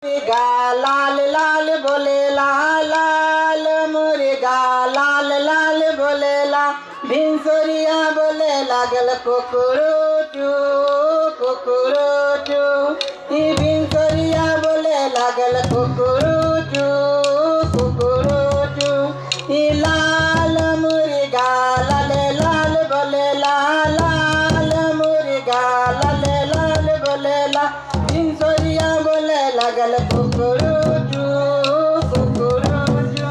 मुर्गा लाल लाल बोलेला, लाल मुर्गा लाल लाल बोलेला, भिंसोरिया बोले लागल कुकुरुचू कुकुरुचू। ही भिंसोरिया बोले लागल कुकुरुचू कुकुरुचू। ही लाल मुर्गा लाल लाल बोलेला, लाल मुर्गा लाल लाल बोलेला, भिंसोरिया बोले लागल कुकुरुचू कुकुरुचू।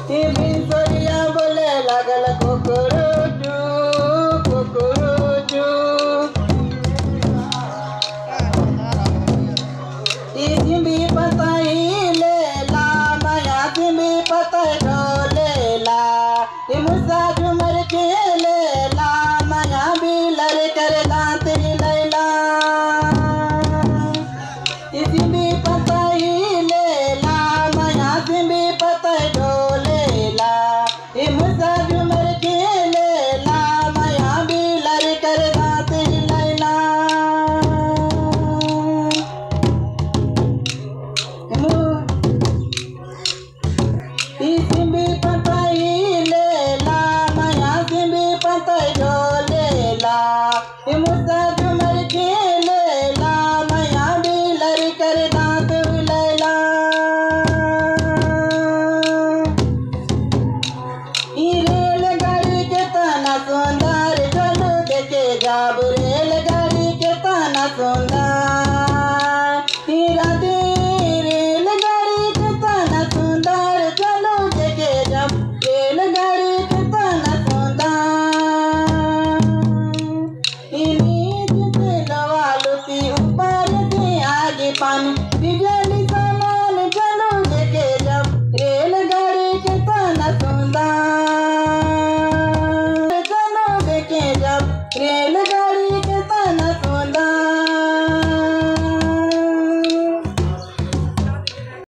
ही भिंसोरिया बोले लागल कुकुरुचू कुकुरुचू। ही चिंबी पता